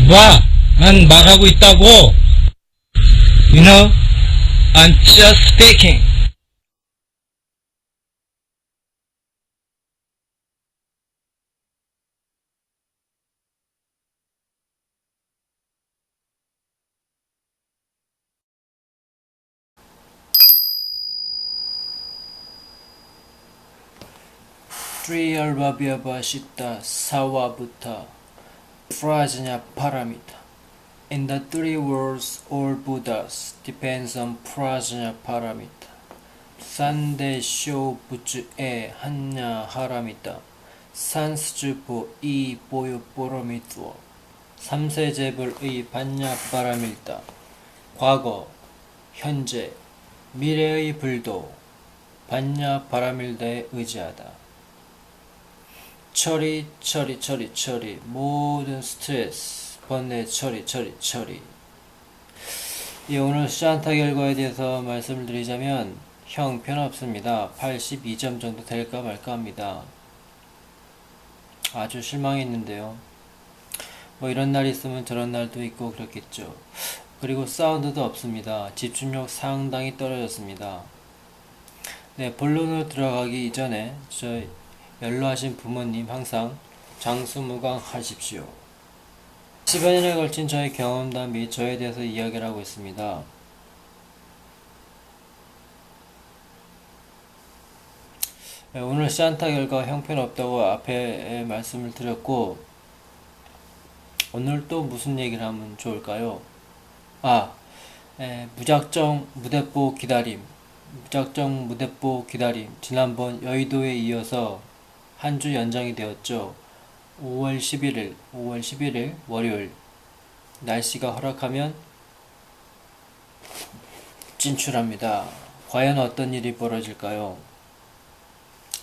봐, 난 말하고 있다고. You know, I'm just speaking. 트리얼바비아바시타 사와부타 프라자냐 파라미타. In the three worlds, all Buddhas depends on prajna paramita. Sande sho buchu e hanya haramita. 산스주보 이 보유 보로미투어 삼세제불의 반야 바라밀다. 과거, 현재, 미래의 불도 반야 바라밀다에 의지하다. 처리 모든 스트레스 번뇌 처리. 오늘 샨타 결과에 대해서 말씀을 드리자면 형편없습니다. 82점 정도 될까 말까 합니다. 아주 실망했는데요. 뭐 이런 날이 있으면 저런 날도 있고 그렇겠죠. 그리고 사운드도 없습니다. 집중력 상당히 떨어졌습니다. 네, 본론으로 들어가기 이전에 저 연로하신 부모님 항상 장수무강 하십시오. 10여 년에 걸친 저의 경험담 및 저에 대해서 이야기를 하고 있습니다. 네, 오늘 샨타 결과 형편없다고 앞에 말씀을 드렸고, 오늘 또 무슨 얘기를 하면 좋을까요? 무작정 무대뽀 기다림. 지난번 여의도에 이어서 한 주 연장이 되었죠. 5월 11일 월요일 날씨가 허락하면 진출합니다. 과연 어떤 일이 벌어질까요?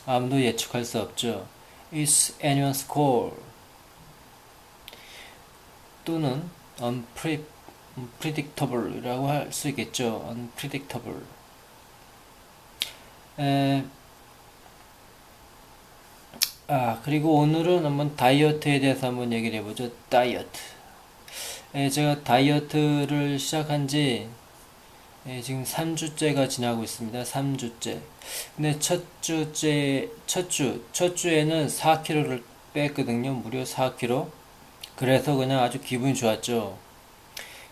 아무도 예측할 수 없죠. It's anyone's call 또는 unpredictable 이라고 할 수 있겠죠. unpredictable. 그리고 오늘은 한번 다이어트에 대해서 한번 얘기를 해보죠. 다이어트. 제가 다이어트를 시작한 지 지금 3주째가 지나고 있습니다. 3주째. 근데 첫 주에는 4kg를 뺐거든요. 무려 4kg. 그래서 그냥 아주 기분이 좋았죠.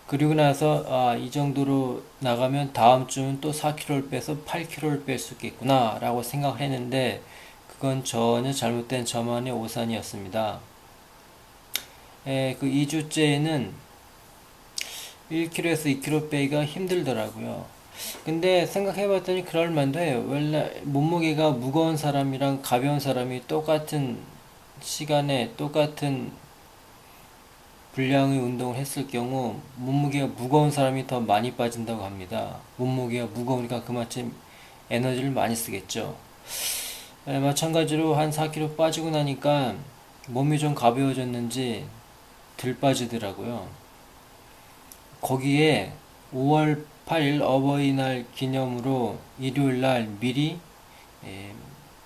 그리고 나서 이 정도로 나가면 다음 주는 또 4kg를 빼서 8kg를 뺄 수 있겠구나 라고 생각을 했는데 그건 전혀 잘못된 저만의 오산이었습니다. 그 2주째에는 1kg에서 2kg 빼기가 힘들더라고요. 근데 생각해봤더니 그럴만도 해요. 원래 몸무게가 무거운 사람이랑 가벼운 사람이 똑같은 시간에 똑같은 분량의 운동을 했을 경우 몸무게가 무거운 사람이 더 많이 빠진다고 합니다. 몸무게가 무거우니까 그만큼 에너지를 많이 쓰겠죠. 마찬가지로 한 4kg 빠지고 나니까 몸이 좀 가벼워졌는지 덜 빠지더라고요. 거기에 5월 8일 어버이날 기념으로 일요일날 미리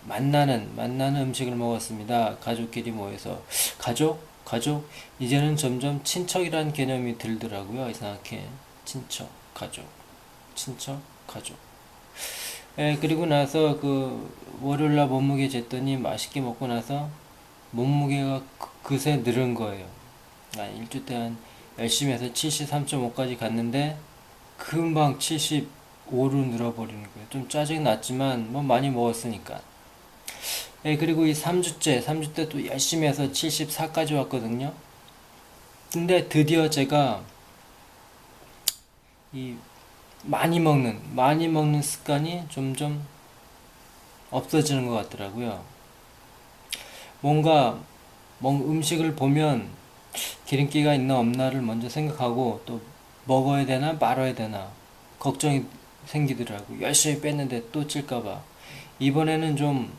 만나는 음식을 먹었습니다. 가족끼리 모여서 가족 이제는 점점 친척이라는 개념이 들더라고요. 이상하게 친척 가족. 그리고 나서 그 월요일날 몸무게 쟀더니 맛있게 먹고 나서 몸무게가 그새 늘은 거예요. 일주 때 한 열심히 해서 73.5까지 갔는데 금방 75로 늘어버리는 거예요. 좀 짜증 났지만 뭐 많이 먹었으니까. 그리고 이 3주 때 또 열심히 해서 74까지 왔거든요. 근데 드디어 제가 이 많이 먹는 습관이 점점 없어지는 것 같더라고요. 뭔가 음식을 보면 기름기가 있나 없나를 먼저 생각하고 또 먹어야 되나 말아야 되나 걱정이 생기더라고요. 열심히 뺐는데 또 찔까봐. 이번에는 좀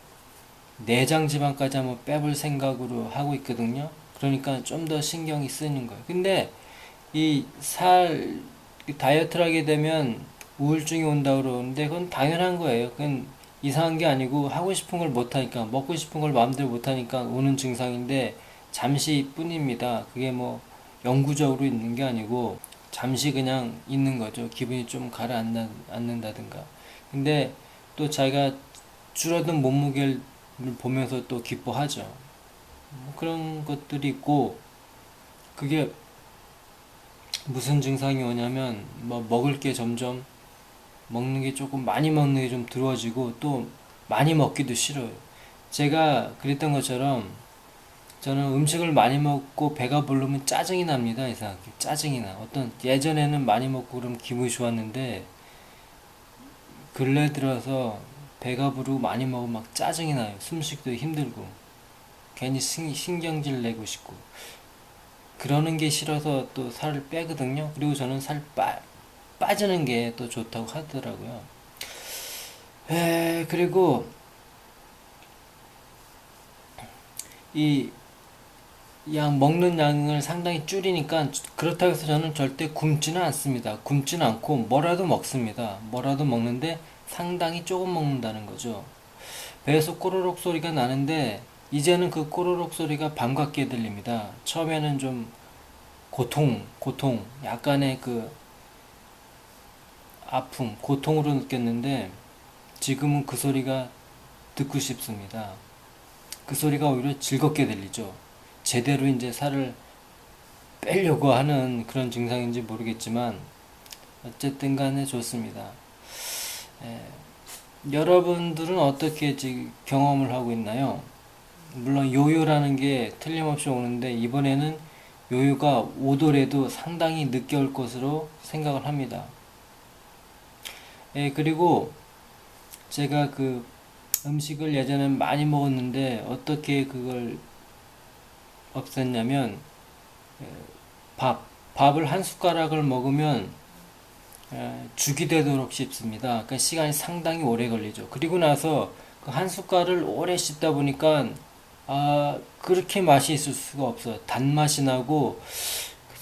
내장 지방까지 한번 빼볼 생각으로 하고 있거든요. 그러니까 좀 더 신경이 쓰이는 거예요. 근데 이 다이어트를 하게 되면 우울증이 온다고 그러는데 그건 당연한 거예요. 그건 이상한 게 아니고 하고 싶은 걸 못하니까 먹고 싶은 걸 마음대로 못하니까 오는 증상인데 잠시 뿐입니다. 그게 뭐 영구적으로 있는 게 아니고 잠시 그냥 있는 거죠. 기분이 좀 가라앉는다든가. 근데 또 자기가 줄어든 몸무게를 보면서 또 기뻐하죠. 뭐 그런 것들이 있고, 그게 무슨 증상이 오냐면 뭐 먹을 게 점점 먹는 게 조금 많이 먹는 게 좀 두려워지고 또 많이 먹기도 싫어요. 제가 그랬던 것처럼 저는 음식을 많이 먹고 배가 부르면 짜증이 납니다. 이상하게 짜증이 나. 어떤 예전에는 많이 먹고 그러면 기분이 좋았는데 근래 들어서 배가 부르고 많이 먹으면 막 짜증이 나요. 숨쉬기도 힘들고 괜히 신경질 내고 싶고 그러는 게 싫어서 또 살을 빼거든요. 그리고 저는 빠지는 게 또 좋다고 하더라고요. 그리고 이 양 먹는 양을 상당히 줄이니까 그렇다고 해서 저는 절대 굶지는 않습니다. 굶지는 않고 뭐라도 먹습니다. 뭐라도 먹는데 상당히 조금 먹는다는 거죠. 배에서 꼬르륵 소리가 나는데 이제는 그 꼬르륵 소리가 반갑게 들립니다. 처음에는 좀 고통, 약간의 그 아픔, 고통으로 느꼈는데 지금은 그 소리가 듣고 싶습니다. 그 소리가 오히려 즐겁게 들리죠. 제대로 이제 살을 빼려고 하는 그런 증상인지 모르겠지만 어쨌든 간에 좋습니다. 에, 여러분들은 어떻게 지금 경험을 하고 있나요? 물론 요요라는 게 틀림없이 오는데 이번에는 요요가 오더라도 상당히 늦게 올 것으로 생각을 합니다. 그리고 제가 그 음식을 예전에 많이 먹었는데 어떻게 그걸 없앴냐면 밥을 한 숟가락을 먹으면 죽이 되도록 씹습니다. 그러니까 시간이 상당히 오래 걸리죠. 그리고 나서 그 한 숟갈을 오래 씹다 보니까 그렇게 맛이 있을 수가 없어요. 단맛이 나고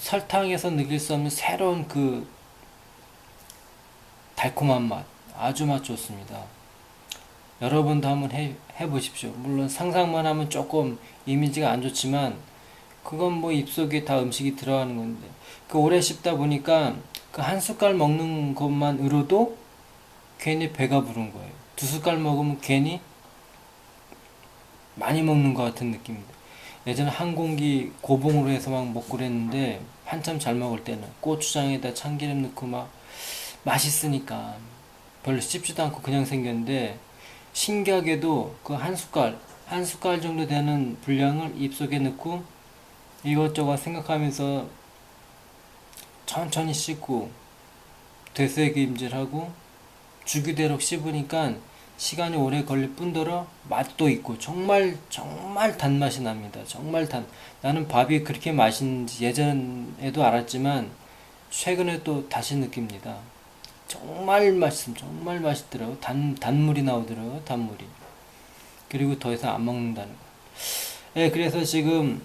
설탕에서 느낄 수 없는 새로운 그 달콤한 맛, 아주 맛 좋습니다. 여러분도 한번 해보십시오. 물론 상상만 하면 조금 이미지가 안 좋지만 그건 뭐 입속에 다 음식이 들어가는 건데 그 오래 씹다 보니까 그 한 숟갈 먹는 것만으로도 괜히 배가 부른 거예요. 두 숟갈 먹으면 괜히 많이 먹는 것 같은 느낌입니다. 예전에 한 공기 고봉으로 해서 막 먹고 그랬는데 한참 잘 먹을 때는 고추장에다 참기름 넣고 막 맛있으니까 별로 씹지도 않고 그냥 생겼는데 신기하게도 그 한 숟갈 정도 되는 분량을 입속에 넣고 이것저것 생각하면서 천천히 씹고 되새김질하고 주기대로 씹으니까 시간이 오래 걸릴 뿐더러 맛도 있고 정말 단맛이 납니다. 정말 나는 밥이 그렇게 맛있는지 예전에도 알았지만 최근에 또 다시 느낍니다. 정말 맛있더라고. 단물이 나오더라고, 단물이. 그리고 더 이상 안 먹는다는 거. 그래서 지금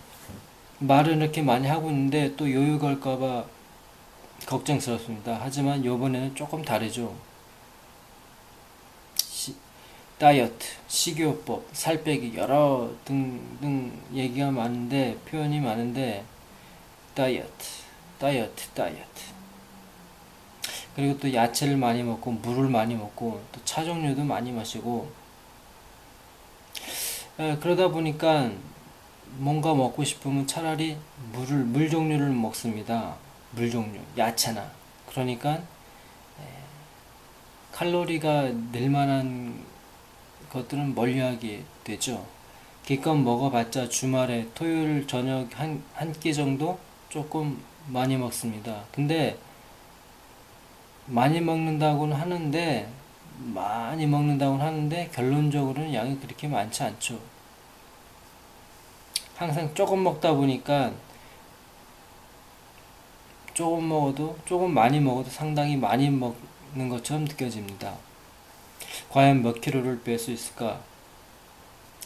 말을 이렇게 많이 하고 있는데 또 요요 걸까봐 걱정스럽습니다. 하지만 요번에는 조금 다르죠. 다이어트, 식이요법, 살 빼기 여러 등등 얘기가 많은데 표현이 많은데 다이어트 그리고 또 야채를 많이 먹고 물을 많이 먹고 또 차 종류도 많이 마시고 그러다 보니까 뭔가 먹고 싶으면 차라리 물 종류를 먹습니다. 물 종류, 야채나. 그러니까 칼로리가 늘 만한 것들은 멀리하게 되죠. 기껏 먹어봤자 주말에 토요일 저녁 한 끼 정도 조금 많이 먹습니다. 근데 많이 먹는다고는 하는데 결론적으로는 양이 그렇게 많지 않죠. 항상 조금 먹다 보니까 조금 많이 먹어도 상당히 많이 먹는 것처럼 느껴집니다. 과연 몇 킬로를 뺄 수 있을까?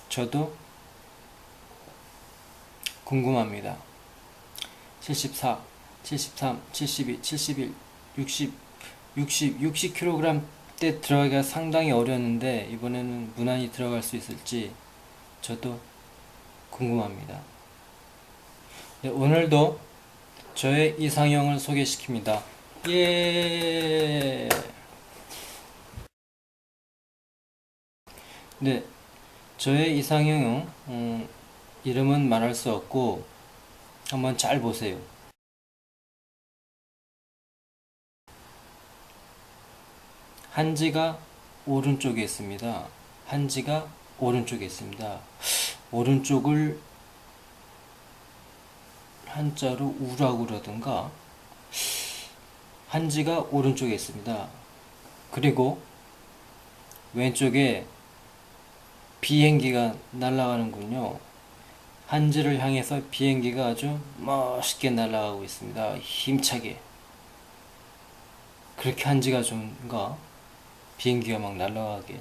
저도 궁금합니다. 74, 73, 72, 71, 60, 60kg 대 들어가기가 상당히 어려웠는데 이번에는 무난히 들어갈 수 있을지 저도 궁금합니다. 네, 오늘도 저의 이상형을 소개시킵니다. 예. 네, 저의 이상형은 이름은 말할 수 없고 한번 잘 보세요. 한지가 오른쪽에 있습니다. 한지가 오른쪽에 있습니다. 오른쪽을 한자로 우라고 그러든가, 한지가 오른쪽에 있습니다. 그리고 왼쪽에 비행기가 날아가는군요. 한지를 향해서 비행기가 아주 멋있게 날아가고 있습니다. 힘차게. 그렇게 한지가 좋은가? 비행기가 막 날아가게.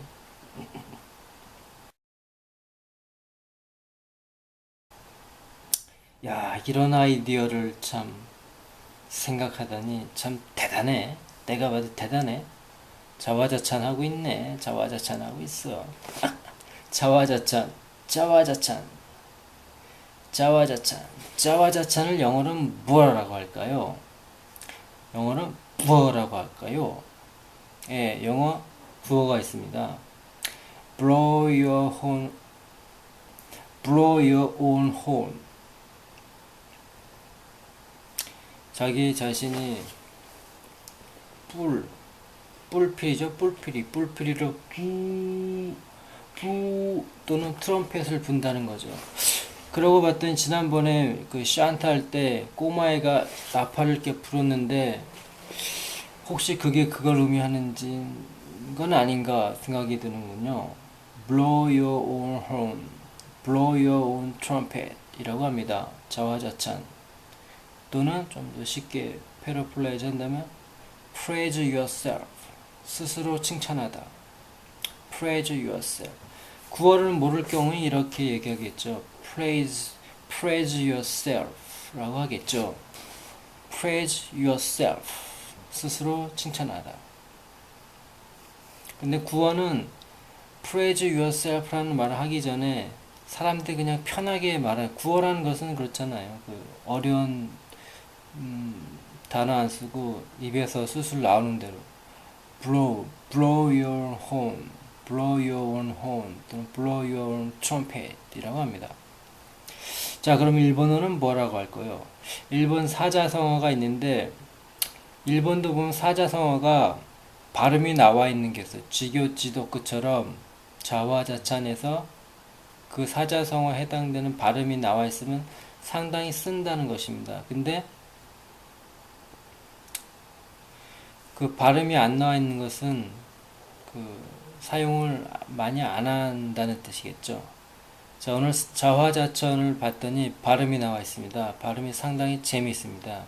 야, 이런 아이디어를 참 생각하다니 참 대단해. 내가 봐도 대단해. 자화자찬하고 있네. 자화자찬하고 있어. 자화자찬, 자화자찬, 자화자찬. 자화자찬을 영어로는 뭐라고 할까요? 영어로 뭐라고 할까요? 예, 영어 구어가 있습니다. blow your horn, blow your own horn. 자기 자신이 뿔필이죠. 뿔필이로 또는 트럼펫을 분다는 거죠. 그러고 봤더니 지난번에 그 샨타 할 때 꼬마애가 나팔을 이렇게 불었는데 혹시 그게 그걸 의미하는지 건 아닌가 생각이 드는군요. blow your own horn, blow your own trumpet 이라고 합니다. 자화자찬. 또는 좀 더 쉽게 패러플레이즈 한다면 praise yourself, 스스로 칭찬하다. praise yourself. 구어를 모를 경우에 이렇게 얘기하겠죠. praise yourself 라고 하겠죠. praise yourself, 스스로 칭찬하다. 근데 구어는 praise yourself 라는 말을 하기 전에 사람들이 그냥 편하게 말해. 구어라는 것은 그렇잖아요. 그 어려운 단어 안 쓰고 입에서 술술 나오는 대로 blow your horn, blow your own horn, 또는 blow your own trumpet 이라고 합니다. 자, 그럼 일본어는 뭐라고 할까요? 일본 사자성어가 있는데 일본도 보면 사자성어가 발음이 나와 있는 게 있어요. 지교지도크처럼 자화자찬에서 그 사자성어에 해당되는 발음이 나와 있으면 상당히 쓴다는 것입니다. 근데 그 발음이 안 나와 있는 것은 그 사용을 많이 안 한다는 뜻이겠죠. 자, 오늘 자화자찬을 봤더니 발음이 나와 있습니다. 발음이 상당히 재미있습니다.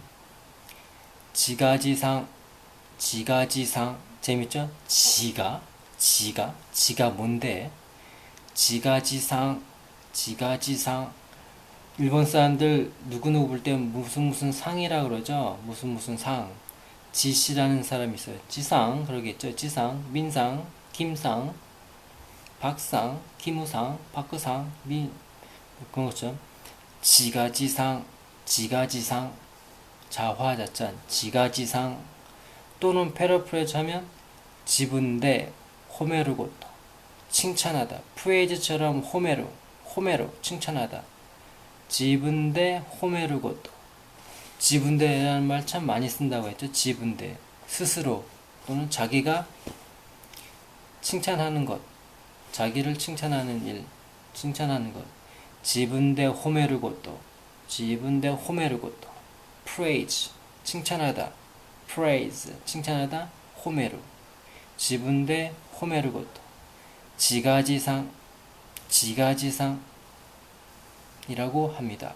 지가지상, 재밌죠? 지가 뭔데? 지가지상. 일본 사람들 누구누구 볼 때 무슨 상이라 그러죠? 무슨 상. 지씨라는 사람이 있어요. 지상 그러겠죠. 지상, 민상, 김상, 박상, 김우상, 박그상, 그런 것처럼 지가지상, 자화자찬, 지가지상. 또는 패러프레이즈 하면 지분대, 호메르고토, 칭찬하다. 프레이즈처럼 호메로, 칭찬하다. 지분대, 호메르고토. 지분대라는 말 참 많이 쓴다고 했죠. 지분대. 스스로 또는 자기가 칭찬하는 것. 자기를 칭찬하는 일. 칭찬하는 것. 지분대 호메르고토. praise. 칭찬하다. praise. 칭찬하다. 호메르. 지분대 호메르고토. 지가지상 이라고 합니다.